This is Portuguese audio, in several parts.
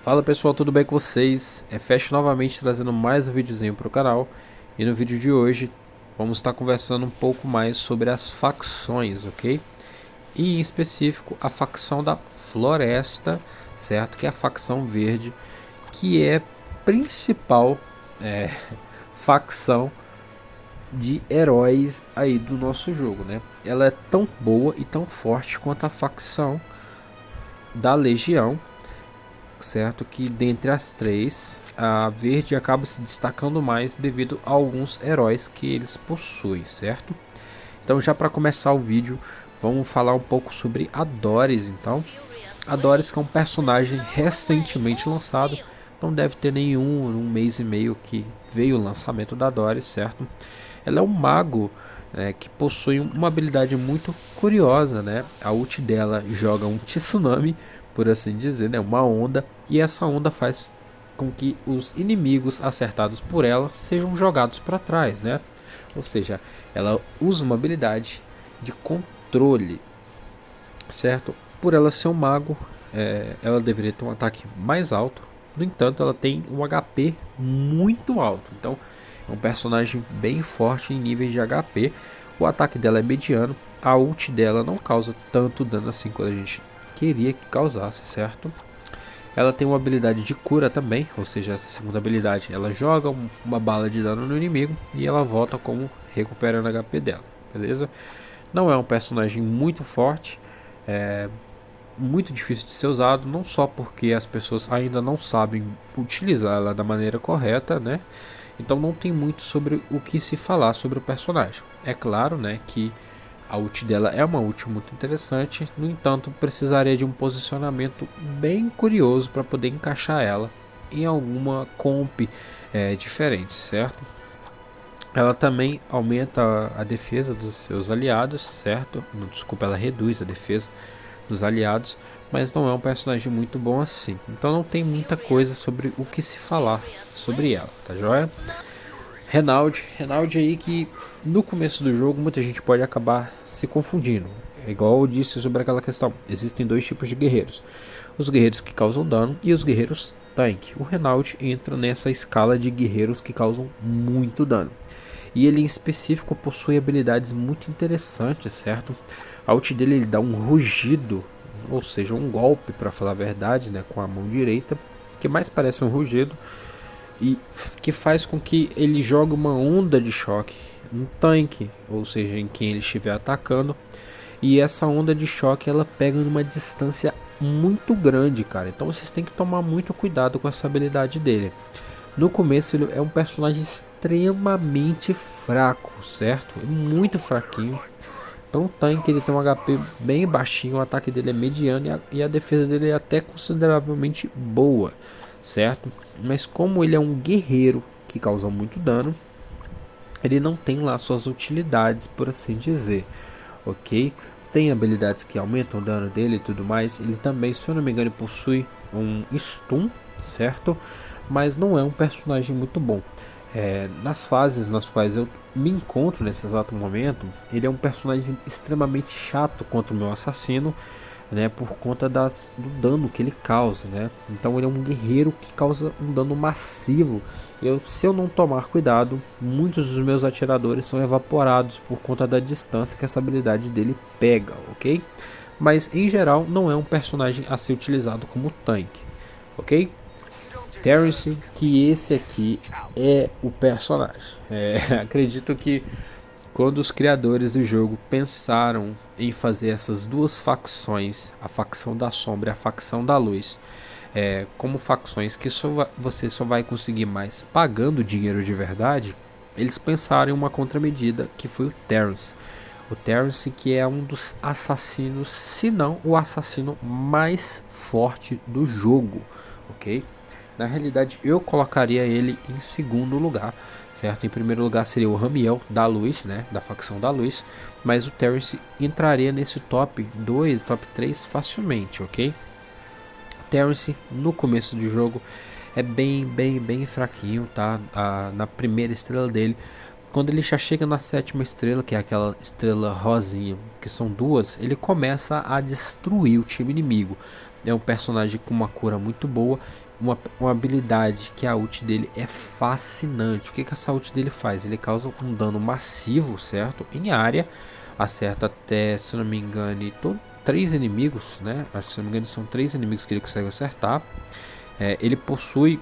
Fala pessoal, tudo bem com vocês? É Fast novamente trazendo mais um videozinho para o canal. E no vídeo de hoje vamos estar conversando um pouco mais sobre as facções, ok? E em específico a facção da Floresta, certo? Que é a facção verde, que é principal é, facção de heróis aí do nosso jogo, né? Ela é tão boa e tão forte quanto a facção da Legião, certo? Que dentre as três, a verde acaba se destacando mais devido a alguns heróis que eles possuem, certo? Então, já para começar o vídeo, vamos falar um pouco sobre a Doris. Então, a Doris, que é um personagem recentemente lançado, não deve ter nenhum um mês e meio que veio o lançamento da Doris, certo? Ela é um mago, que possui uma habilidade muito curiosa, né? A ult dela joga um tsunami, por assim dizer, né? Uma onda, e essa onda faz com que os inimigos acertados por ela sejam jogados para trás, né? Ou seja, ela usa uma habilidade de controle, certo? Por ela ser um mago, ela deveria ter um ataque mais alto. No entanto, ela tem um HP muito alto. Então, é um personagem bem forte em níveis de HP. O ataque dela é mediano. A ult dela não causa tanto dano assim quanto a gente queria que causasse, certo? Ela tem uma habilidade de cura também, ou seja, essa segunda habilidade, ela joga uma bala de dano no inimigo e ela volta como recuperando HP dela, beleza? Não é um personagem muito forte, é muito difícil de ser usado, não só porque as pessoas ainda não sabem utilizar ela da maneira correta, né? Então não tem muito sobre o que se falar sobre o personagem. É claro, né, que a ult dela é uma ult muito interessante, no entanto, precisaria de um posicionamento bem curioso para poder encaixar ela em alguma comp diferente, certo? Ela também aumenta a defesa dos seus aliados, certo? Não, desculpa, ela reduz a defesa dos aliados, mas não é um personagem muito bom assim. Então não tem muita coisa sobre o que se falar sobre ela, tá joia? Renald aí que no começo do jogo muita gente pode acabar se confundindo. É igual eu disse sobre aquela questão. Existem dois tipos de guerreiros. Os guerreiros que causam dano e os guerreiros tanque. O Renald entra nessa escala de guerreiros que causam muito dano. E ele em específico possui habilidades muito interessantes, certo? A ult dele ele dá um rugido, ou seja, um golpe para falar a verdade, né, com a mão direita, que mais parece um rugido e que faz com que ele jogue uma onda de choque no tanque, ou seja, em quem ele estiver atacando. E essa onda de choque ela pega numa distância muito grande, cara. Então vocês têm que tomar muito cuidado com essa habilidade dele. No começo ele é um personagem extremamente fraco, certo? É muito fraquinho. Então o tanque ele tem um HP bem baixinho, o ataque dele é mediano e a defesa dele é até consideravelmente boa, certo? Mas como ele é um guerreiro que causa muito dano, ele não tem lá suas utilidades, por assim dizer, ok? Tem habilidades que aumentam o dano dele e tudo mais. Ele também, se eu não me engano, possui um stun, certo? Mas não é um personagem muito bom. Nas fases nas quais eu me encontro nesse exato momento, ele é um personagem extremamente chato contra o meu assassino, né, por conta do dano que ele causa, né? Então ele é um guerreiro que causa um dano massivo. Se eu não tomar cuidado, muitos dos meus atiradores são evaporados por conta da distância que essa habilidade dele pega, ok? Mas em geral não é um personagem a ser utilizado como tanque, ok? Terence, que esse aqui é o personagem. Acredito que quando os criadores do jogo pensaram em fazer essas duas facções, a facção da sombra e a facção da luz, como facções que você só vai conseguir mais pagando dinheiro de verdade, eles pensaram em uma contramedida que foi o Terence. O Terence que é um dos assassinos, se não o assassino mais forte do jogo, ok? Na realidade, eu colocaria ele em segundo lugar, certo? Em primeiro lugar seria o Ramiel da Luz, né? Da facção da Luz. Mas o Terence entraria nesse top 2, top 3 facilmente, ok? O Terence, no começo do jogo, é bem fraquinho, tá? Na primeira estrela dele, Quando ele já chega na sétima estrela, que é aquela estrela rosinha, que são duas, ele começa a destruir o time inimigo. É um personagem com uma cura muito boa, uma habilidade que a ult dele é fascinante. O que essa ult dele faz? Ele causa um dano massivo, certo? Em área, acerta até, se não me engano, 3 inimigos, né? Acho que, se não me engano, são 3 inimigos que ele consegue acertar. Ele possui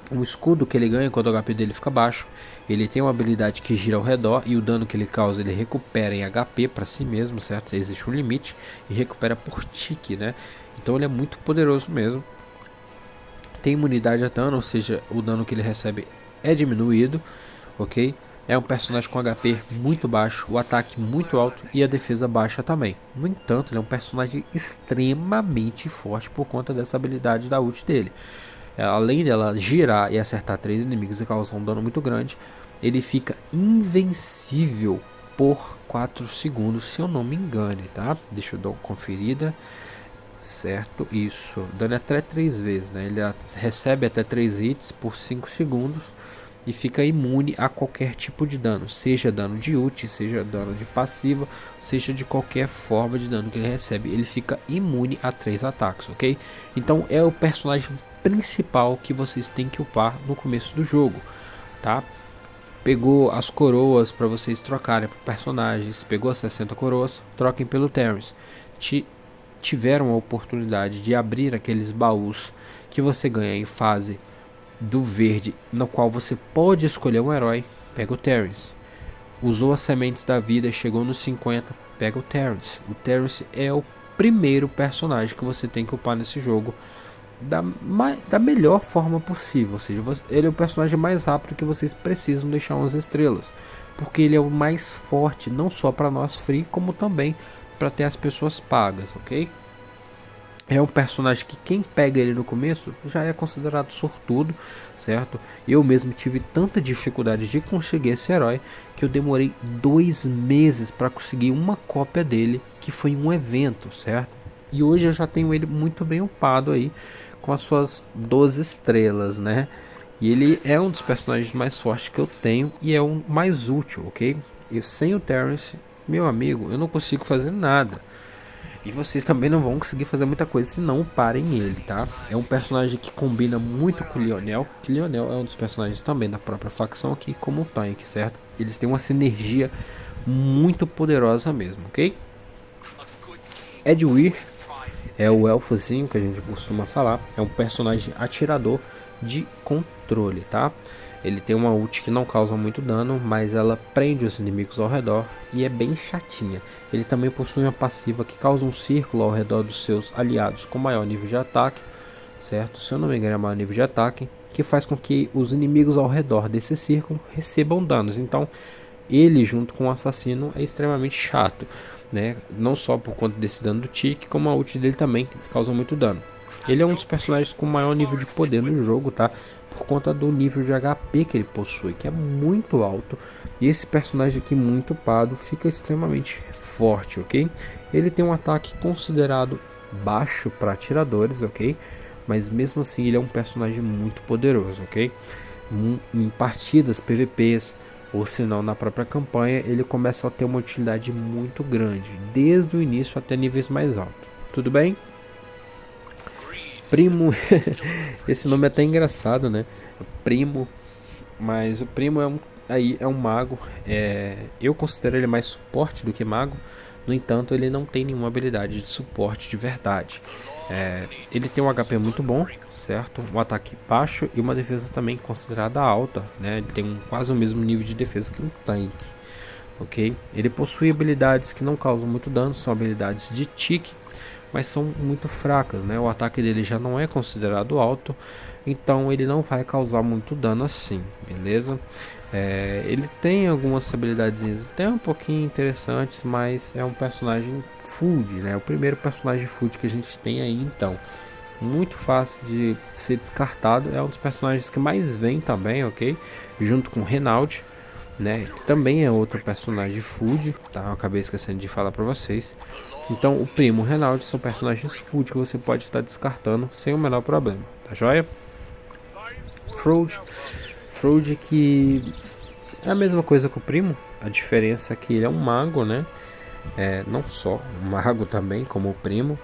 o escudo que ele ganha quando o HP dele fica baixo. Ele tem uma habilidade que gira ao redor e o dano que ele causa ele recupera em HP para si mesmo, certo? Existe um limite e recupera por tique, né? Então ele é muito poderoso mesmo. Tem imunidade a dano, ou seja, o dano que ele recebe é diminuído, ok? É um personagem com HP muito baixo, o ataque muito alto e a defesa baixa também. No entanto, ele é um personagem extremamente forte por conta dessa habilidade da ult dele. Além dela girar e acertar 3 inimigos e causar um dano muito grande, ele fica invencível por 4 segundos, se eu não me engane, tá? Deixa eu dar uma conferida. Certo, isso. Dano até 3 vezes, né? Ele recebe até 3 hits por 5 segundos e fica imune a qualquer tipo de dano, seja dano de ult, seja dano de passiva, seja de qualquer forma de dano que ele recebe. Ele fica imune a 3 ataques, ok? Então é o personagem principal que vocês têm que upar no começo do jogo, tá? Pegou as coroas para vocês trocarem por personagens, pegou as 60 coroas, troquem pelo Terrence. Tiveram a oportunidade de abrir aqueles baús que você ganha em fase do verde, no qual você pode escolher um herói, pega o Terrence. Usou as sementes da vida, chegou nos 50, pega o Terrence. O Terrence é o primeiro personagem que você tem que upar nesse jogo da melhor forma possível, ou seja, ele é o personagem mais rápido que vocês precisam deixar umas estrelas, porque ele é o mais forte, não só para nós free, como também para ter as pessoas pagas, ok? É um personagem que quem pega ele no começo já é considerado sortudo, certo? Eu mesmo tive tanta dificuldade de conseguir esse herói que eu demorei 2 meses para conseguir uma cópia dele, que foi em um evento, certo? E hoje eu já tenho ele muito bem upado aí, com as suas 12 estrelas, né? E ele é um dos personagens mais fortes que eu tenho e é o mais útil, ok? E sem o Terrence, meu amigo, eu não consigo fazer nada. E vocês também não vão conseguir fazer muita coisa se não uparem ele, tá? É um personagem que combina muito com o Lionel. Que Lionel é um dos personagens também da própria facção aqui como tanque, certo? Eles têm uma sinergia muito poderosa mesmo, ok? Edwir é o elfozinho que a gente costuma falar. É um personagem atirador de controle, tá? Ele tem uma ult que não causa muito dano, mas ela prende os inimigos ao redor e é bem chatinha. Ele também possui uma passiva que causa um círculo ao redor dos seus aliados com maior nível de ataque, certo? Se eu não me engano é maior nível de ataque, que faz com que os inimigos ao redor desse círculo recebam danos. Então ele junto com o assassino é extremamente chato, né? Não só por conta desse dano do tique, como a ult dele também causa muito dano. Ele é um dos personagens com maior nível de poder no jogo, tá? Por conta do nível de HP que ele possui, que é muito alto. E esse personagem aqui muito upado fica extremamente forte, ok? Ele tem um ataque considerado baixo para atiradores, ok? Mas mesmo assim ele é um personagem muito poderoso, ok? Em partidas PVPs ou se não na própria campanha, ele começa a ter uma utilidade muito grande, desde o início até níveis mais altos. Tudo bem? Primo, esse nome é até engraçado, né? Primo, mas o Primo é um mago. Eu considero ele mais suporte do que mago. No entanto, ele não tem nenhuma habilidade de suporte de verdade. Ele tem um HP muito bom, certo? Um ataque baixo e uma defesa também considerada alta, né? Ele tem quase o mesmo nível de defesa que um tanque, ok? Ele possui habilidades que não causam muito dano, são habilidades de tique, mas são muito fracas, né? O ataque dele já não é considerado alto, então ele não vai causar muito dano assim, beleza? Ele tem algumas habilidades até um pouquinho interessantes, mas é um personagem food, né? O primeiro personagem food que a gente tem aí, então muito fácil de ser descartado. É um dos personagens que mais vem também, ok? Junto com o Renault, né? Que também é outro personagem food, tá? Eu acabei esquecendo de falar para vocês. Então o Primo e o Renault são personagens food que você pode estar descartando sem o menor problema, tá joia? Frode que É a mesma coisa que o primo, a diferença é que ele é um mago, né? Não só um mago também, como o primo,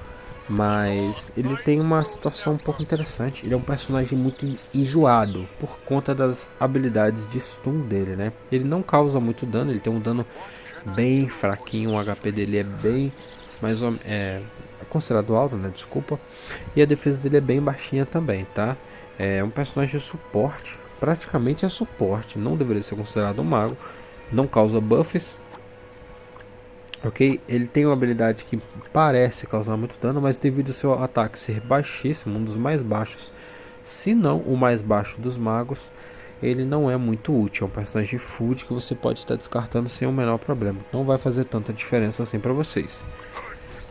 mas ele tem uma situação um pouco interessante. Ele é um personagem muito enjoado por conta das habilidades de stun dele, né? Ele não causa muito dano, ele tem um dano bem fraquinho, o HP dele é bem mais é considerado alto, né? Desculpa. E a defesa dele é bem baixinha também, tá? É um personagem de suporte, praticamente é suporte, não deveria ser considerado um mago, não causa buffs, ok? Ele tem uma habilidade que parece causar muito dano, mas devido ao seu ataque ser baixíssimo, um dos mais baixos, se não o mais baixo dos magos, ele não é muito útil. É um personagem food que você pode estar descartando sem o menor problema. Não vai fazer tanta diferença assim para vocês.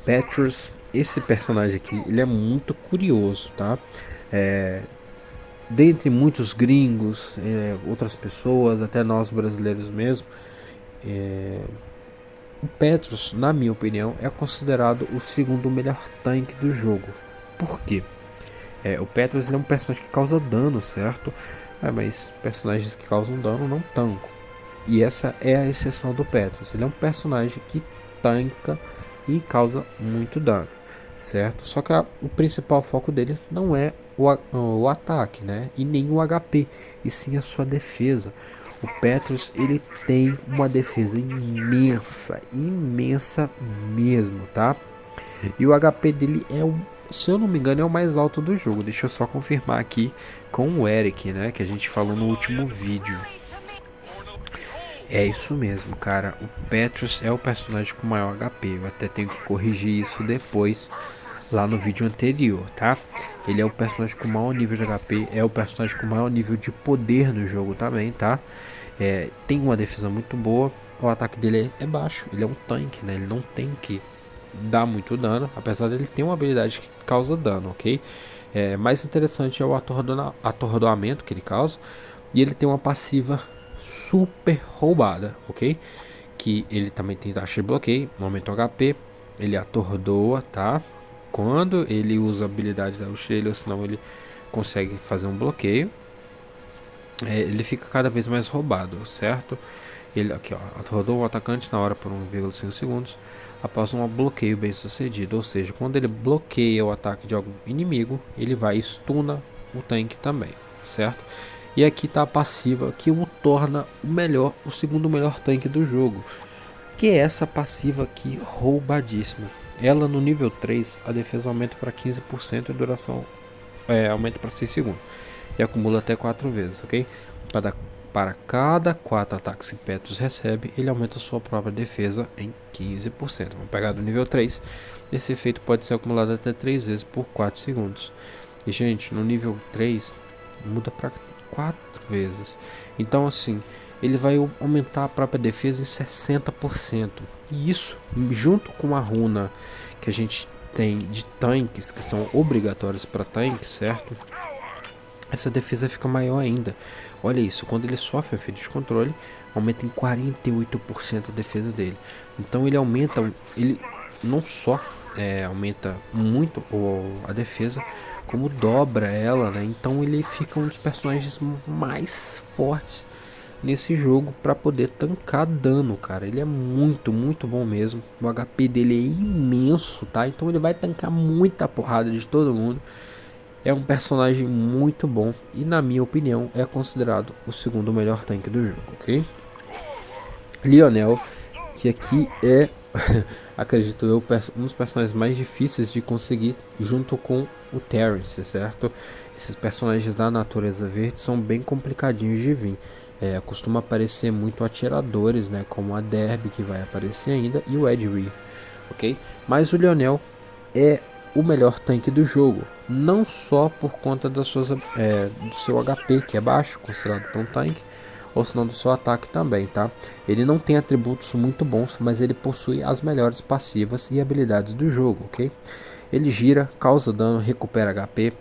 Petrus, esse personagem aqui, ele é muito curioso, tá? Dentre muitos gringos, outras pessoas, até nós brasileiros mesmo, o Petrus, na minha opinião, é considerado o segundo melhor tanque do jogo. Por quê? O Petrus é um personagem que causa dano, certo? Mas personagens que causam dano não tancam. E essa é a exceção do Petrus. Ele é um personagem que tanca e causa muito dano, certo? Só que o principal foco dele não é o ataque, né? E nem o HP, e sim a sua defesa. O Petrus, ele tem uma defesa imensa, imensa mesmo, tá? E o HP dele se eu não me engano, é o mais alto do jogo. Deixa eu só confirmar aqui com o Eric, né? Que a gente falou no último vídeo. É isso mesmo, cara. O Petrus é o personagem com maior HP. Eu até tenho que corrigir isso depois, lá no vídeo anterior, tá? Ele é o personagem com maior nível de HP. É o personagem com maior nível de poder no jogo também, tá? Tem uma defesa muito boa. O ataque dele é baixo. Ele é um tanque, né? Ele não tem que dar muito dano. Apesar dele ter uma habilidade que causa dano, ok? Mais interessante é o atordoamento que ele causa. E ele tem uma passiva super roubada, ok? Que ele também tem taxa de bloqueio, aumenta o HP, ele atordoa, tá? Quando ele usa a habilidade da Auxílio, ou senão ele consegue fazer um bloqueio, ele fica cada vez mais roubado, certo? Ele aqui, ó, atordoa o atacante na hora por 1,5 segundos após um bloqueio bem sucedido, ou seja, quando ele bloqueia o ataque de algum inimigo, ele vai e stuna o tanque também, certo? E aqui está a passiva que o torna o segundo melhor tanque do jogo, que é essa passiva aqui roubadíssima. Ela no nível 3, a defesa aumenta para 15% e a duração aumenta para 6 segundos. E acumula até 4 vezes, ok? Para cada 4 ataques que Petrus recebe, ele aumenta sua própria defesa em 15%. Vamos pegar do nível 3. Esse efeito pode ser acumulado até 3 vezes por 4 segundos. E gente, no nível 3 muda para 4 vezes. Então assim, ele vai aumentar a própria defesa em 60%. E isso, junto com a runa que a gente tem de tanques, que são obrigatórios para tanque, certo? Essa defesa fica maior ainda. Olha isso, quando ele sofre efeito de controle, aumenta em 48% a defesa dele. Então ele ele não só aumenta muito a defesa, como dobra ela, né? Então ele fica um dos personagens mais fortes nesse jogo para poder tancar dano, cara. Ele é muito, muito bom mesmo. O HP dele é imenso, tá? Então ele vai tancar muita porrada de todo mundo. É um personagem muito bom e, na minha opinião, é considerado o segundo melhor tanque do jogo, ok? Lionel, que aqui é, acredito eu, um dos personagens mais difíceis de conseguir junto com o Terence, certo? Esses personagens da natureza verde são bem complicadinhos de vir. Costuma aparecer muito atiradores, né? Como a Derby, que vai aparecer ainda, e o Ed Reed, ok? Mas o Lionel é o melhor tanque do jogo, não só por conta do seu HP, que é baixo, considerado para um tanque, ou senão do seu ataque também, tá? Ele não tem atributos muito bons, mas ele possui as melhores passivas e habilidades do jogo, ok? Ele gira, causa dano, recupera HP,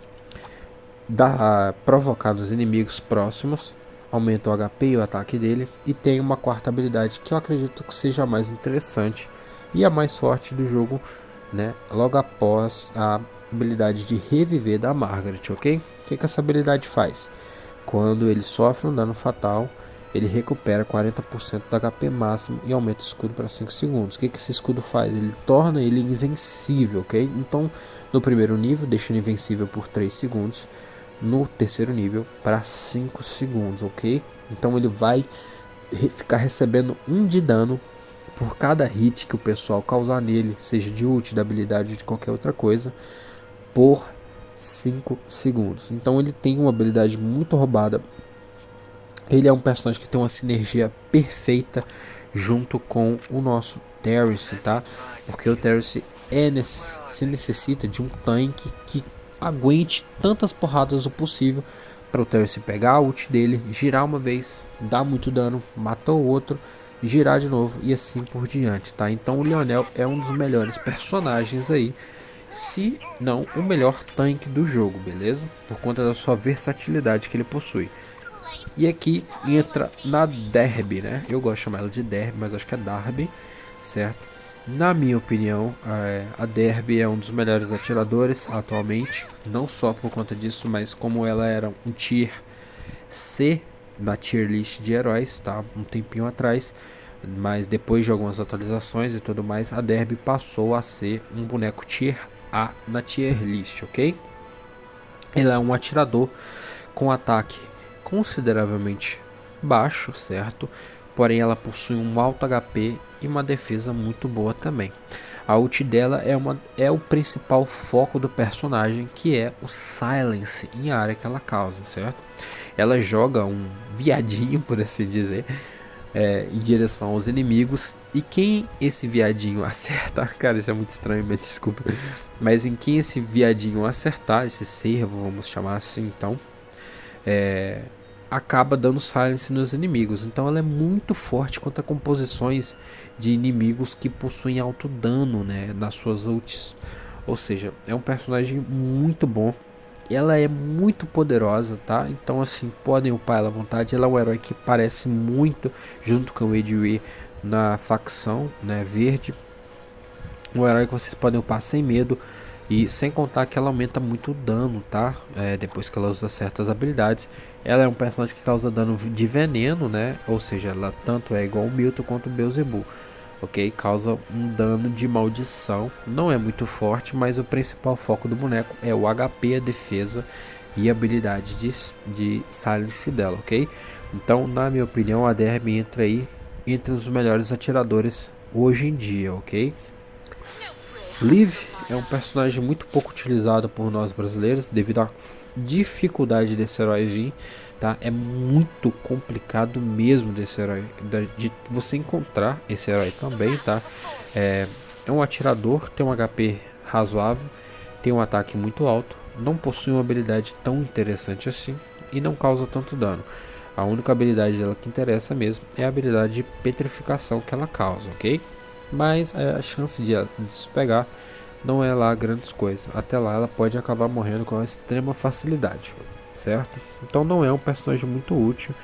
dá provocar dos inimigos próximos, aumenta o HP e o ataque dele, e tem uma quarta habilidade que eu acredito que seja a mais interessante e a mais forte do jogo, né? Logo após a habilidade de reviver da Margaret, ok? O que essa habilidade faz? Quando ele sofre um dano fatal, ele recupera 40% do HP máximo e aumenta o escudo para 5 segundos. O que esse escudo faz? Ele torna ele invencível, ok? Então, no primeiro nível, deixa ele invencível por 3 segundos. No terceiro nível, para 5 segundos, ok? Então, ele vai ficar recebendo 1 de dano por cada hit que o pessoal causar nele, seja de ult, de habilidade ou de qualquer outra coisa, por 5 segundos. Então, ele tem uma habilidade muito roubada. Ele é um personagem que tem uma sinergia perfeita junto com o nosso Terrace, tá? Porque o Terrace se necessita de um tanque que aguente tantas porradas o possível para o Terrace pegar a ult dele, girar uma vez, dar muito dano, matar o outro, girar de novo e assim por diante, tá? Então o Lionel é um dos melhores personagens aí, se não o melhor tanque do jogo, beleza? Por conta da sua versatilidade que ele possui. E aqui entra na Derby, né? Eu gosto de chamar ela de Derby, mas acho que é Darby, certo? Na minha opinião, a Derby é um dos melhores atiradores atualmente. Não só por conta disso, mas como ela era um tier C na tier list de heróis, tá? Um tempinho atrás. Mas depois de algumas atualizações e tudo mais, a Derby passou a ser um boneco tier A na tier list, ok? Ele é um atirador com ataque consideravelmente baixo, certo? Porém ela possui um alto HP e uma defesa muito boa também. A ult dela é o principal foco do personagem, que é o silence em área que ela causa, certo? Ela joga um viadinho, por assim dizer, em direção aos inimigos, e quem esse viadinho acertar, cara, isso é muito estranho, mas desculpa, mas em quem esse viadinho acertar, esse servo, vamos chamar assim, então, acaba dando silence nos inimigos. Então ela é muito forte contra composições de inimigos que possuem alto dano, né, nas suas ults. Ou seja, é um personagem muito bom. Ela é muito poderosa, tá? Então assim, podem upar ela à vontade. Ela é um herói que parece muito junto com o Edwin na facção, né, verde. Um herói que vocês podem upar sem medo. E sem contar que ela aumenta muito o dano, tá? Depois que ela usa certas habilidades. Ela é um personagem que causa dano de veneno, né? Ou seja, ela tanto é igual o Milton quanto o Beelzebub. Ok? Causa um dano de maldição. Não é muito forte, mas o principal foco do boneco é o HP, a defesa e a habilidade de silence dela, ok? Então, na minha opinião, a Derby entra aí entre os melhores atiradores hoje em dia, ok? Liv é um personagem muito pouco utilizado por nós brasileiros devido à dificuldade desse herói vir, tá? É muito complicado mesmo desse herói, de você encontrar esse herói também, tá? É um atirador, tem um HP razoável, tem um ataque muito alto, não possui uma habilidade tão interessante assim e não causa tanto dano. A única habilidade dela que interessa mesmo é a habilidade de petrificação que ela causa, ok? Mas a chance de se pegar não é lá grandes coisas. Até lá ela pode acabar morrendo com extrema facilidade, certo? Então não é um personagem muito útil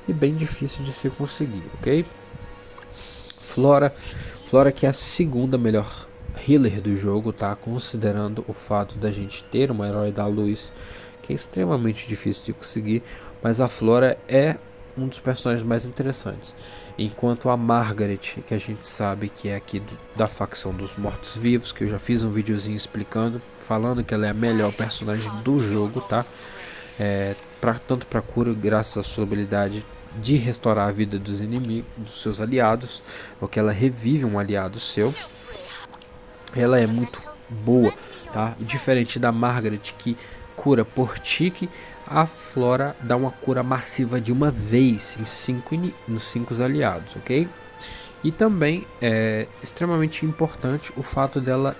e bem difícil de se conseguir, ok? Flora que é a segunda melhor healer do jogo, tá? Considerando o fato da gente ter uma herói da luz que é extremamente difícil de conseguir, mas a Flora é um dos personagens mais interessantes. Enquanto a Margaret, que a gente sabe que é aqui da facção dos mortos-vivos, que eu já fiz um videozinho explicando, falando que ela é a melhor personagem do jogo, tá? Tanto para cura, graças à sua habilidade de restaurar a vida dos inimigos, dos seus aliados, ou que ela revive um aliado seu. Ela é muito boa, tá? Diferente da Margaret, que cura por tique, a Flora dá uma cura massiva de uma vez nos 5 aliados, ok? E também é extremamente importante o fato dela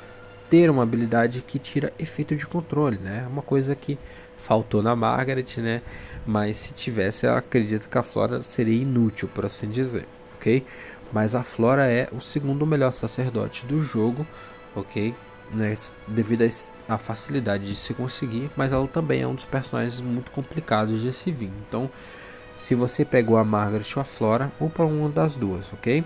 ter uma habilidade que tira efeito de controle, né? Uma coisa que faltou na Margaret, né? Mas se tivesse, eu acredito que a Flora seria inútil, por assim dizer, ok? Mas a Flora é o segundo melhor sacerdote do jogo, ok? Né, devido à facilidade de se conseguir, mas ela também é um dos personagens muito complicados de se vir. Então, se você pegou a Margaret ou a Flora, ou para uma das duas, ok?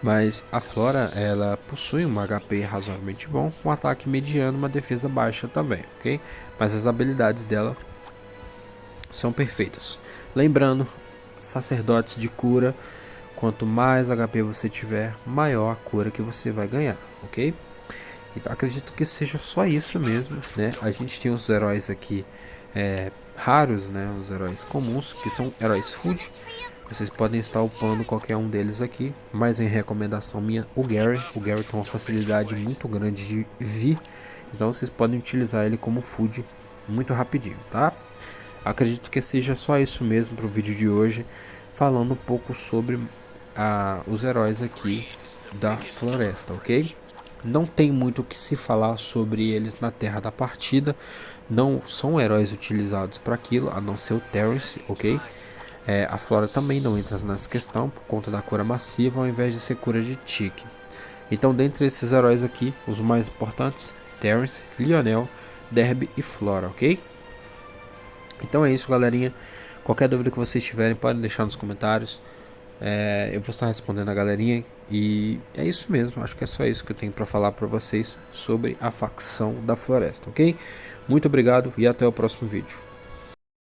Mas a Flora, ela possui um HP razoavelmente bom, um ataque mediano, uma defesa baixa também, ok? Mas as habilidades dela são perfeitas. Lembrando, sacerdotes de cura. Quanto mais HP você tiver, maior a cura que você vai ganhar, ok? Então acredito que seja só isso mesmo, né? A gente tem os heróis aqui raros, né? Os heróis comuns, que são heróis food. Vocês podem estar upando qualquer um deles aqui, mas em recomendação minha, o Gary. O Gary tem uma facilidade muito grande de vir, então vocês podem utilizar ele como food muito rapidinho, tá? Acredito que seja só isso mesmo para o vídeo de hoje, falando um pouco sobre os heróis aqui da floresta, ok? Não tem muito o que se falar sobre eles na Terra da Partida, não são heróis utilizados para aquilo, a não ser o Terrence, ok? A Flora também não entra nessa questão por conta da cura massiva ao invés de ser cura de tique. Então, dentre esses heróis aqui, os mais importantes, Terrence, Lionel, Derby e Flora, ok? Então é isso, galerinha. Qualquer dúvida que vocês tiverem, podem deixar nos comentários. Eu vou estar respondendo a galerinha. E é isso mesmo, acho que é só isso que eu tenho para falar para vocês sobre a facção da floresta, ok? Muito obrigado e até o próximo vídeo.